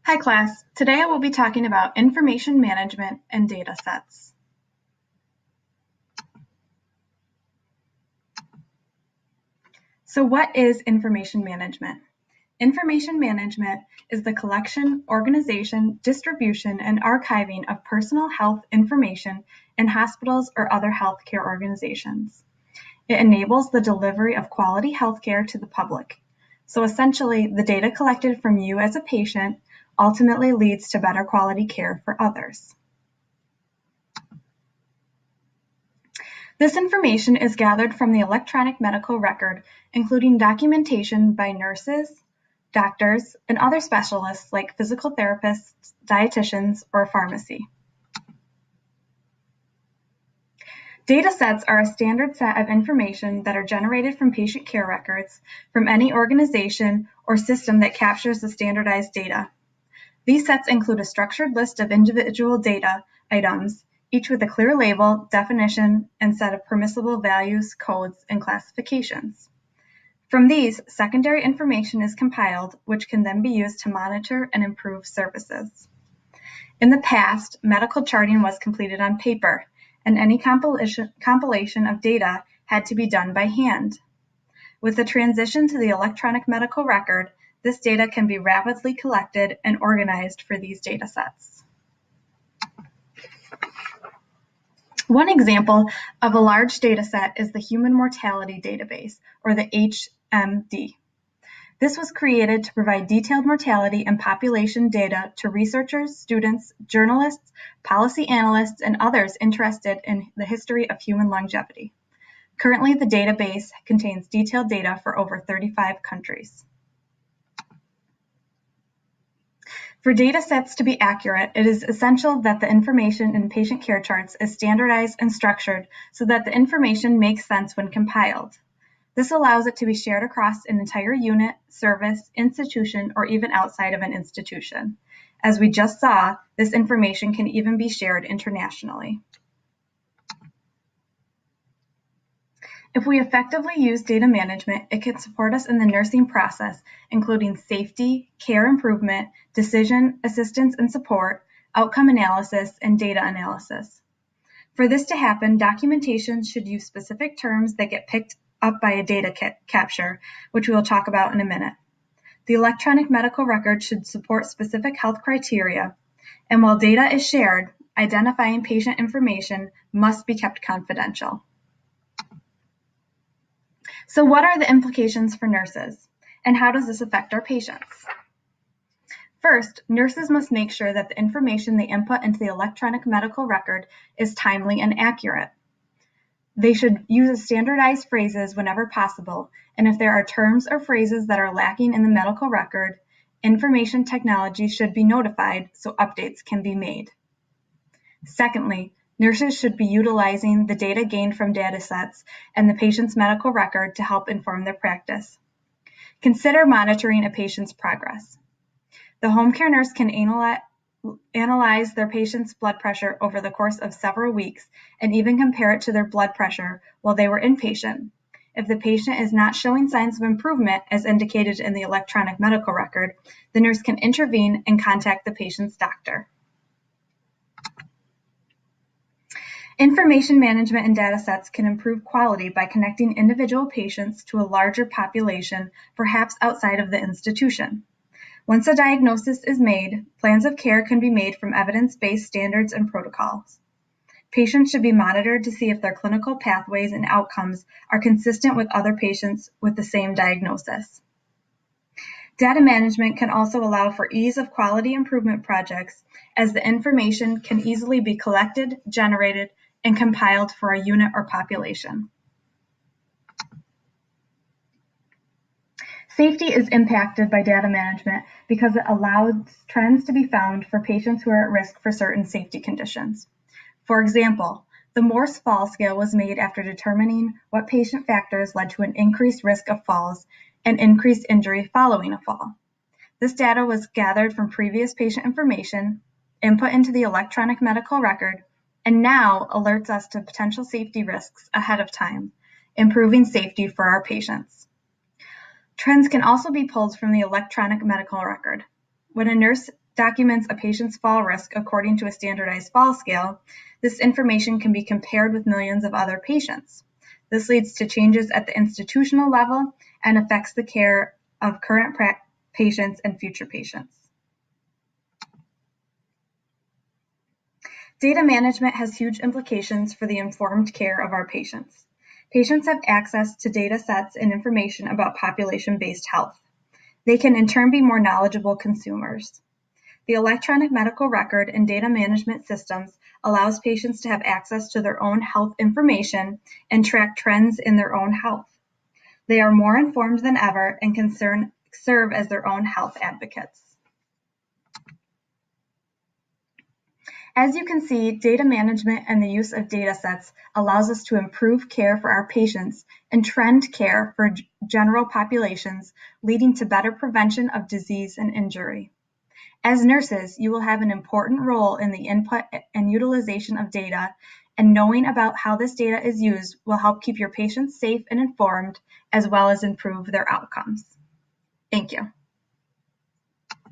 Hi class, today I will be talking about information management and data sets. So what is information management? Information management is the collection, organization, distribution, and archiving of personal health information in hospitals or other healthcare organizations. It enables the delivery of quality healthcare to the public. So essentially, the data collected from you as a patient ultimately leads to better quality care for others. This information is gathered from the electronic medical record, including documentation by nurses, doctors, and other specialists like physical therapists, dietitians, or pharmacy. Data sets are a standard set of information that are generated from patient care records from any organization or system that captures the standardized data. These sets include a structured list of individual data items, each with a clear label, definition, and set of permissible values, codes, and classifications. From these, secondary information is compiled, which can then be used to monitor and improve services. In the past, medical charting was completed on paper, and any compilation of data had to be done by hand. With the transition to the electronic medical record, this data can be rapidly collected and organized for these data sets. One example of a large data set is the Human Mortality Database, or the HMD. This was created to provide detailed mortality and population data to researchers, students, journalists, policy analysts, and others interested in the history of human longevity. Currently, the database contains detailed data for over 35 countries. For data sets to be accurate, it is essential that the information in patient care charts is standardized and structured so that the information makes sense when compiled. This allows it to be shared across an entire unit, service, institution, or even outside of an institution. As we just saw, this information can even be shared internationally. If we effectively use data management, it can support us in the nursing process, including safety, care improvement, decision, assistance and support, outcome analysis, and data analysis. For this to happen, documentation should use specific terms that get picked up by a data capture, which we will talk about in a minute. The electronic medical record should support specific health criteria, and while data is shared, identifying patient information must be kept confidential. So what are the implications for nurses, and how does this affect our patients? First, nurses must make sure that the information they input into the electronic medical record is timely and accurate. They should use standardized phrases whenever possible, and if there are terms or phrases that are lacking in the medical record, information technology should be notified so updates can be made. Secondly, nurses should be utilizing the data gained from datasets and the patient's medical record to help inform their practice. Consider monitoring a patient's progress. The home care nurse can analyze their patient's blood pressure over the course of several weeks and even compare it to their blood pressure while they were inpatient. If the patient is not showing signs of improvement as indicated in the electronic medical record, the nurse can intervene and contact the patient's doctor. Information management and data sets can improve quality by connecting individual patients to a larger population, perhaps outside of the institution. Once a diagnosis is made, plans of care can be made from evidence-based standards and protocols. Patients should be monitored to see if their clinical pathways and outcomes are consistent with other patients with the same diagnosis. Data management can also allow for ease of quality improvement projects, as the information can easily be collected, generated, and compiled for a unit or population. Safety is impacted by data management because it allows trends to be found for patients who are at risk for certain safety conditions. For example, the Morse Fall Scale was made after determining what patient factors led to an increased risk of falls and increased injury following a fall. This data was gathered from previous patient information, input into the electronic medical record, and now alerts us to potential safety risks ahead of time, improving safety for our patients. Trends can also be pulled from the electronic medical record. When a nurse documents a patient's fall risk according to a standardized fall scale, this information can be compared with millions of other patients. This leads to changes at the institutional level and affects the care of current patients and future patients. Data management has huge implications for the informed care of our patients. Patients have access to data sets and information about population-based health. They can in turn be more knowledgeable consumers. The electronic medical record and data management systems allows patients to have access to their own health information and track trends in their own health. They are more informed than ever and can serve as their own health advocates. As you can see, data management and the use of data sets allows us to improve care for our patients and trend care for general populations, leading to better prevention of disease and injury. As nurses, you will have an important role in the input and utilization of data, and knowing about how this data is used will help keep your patients safe and informed, as well as improve their outcomes. Thank you.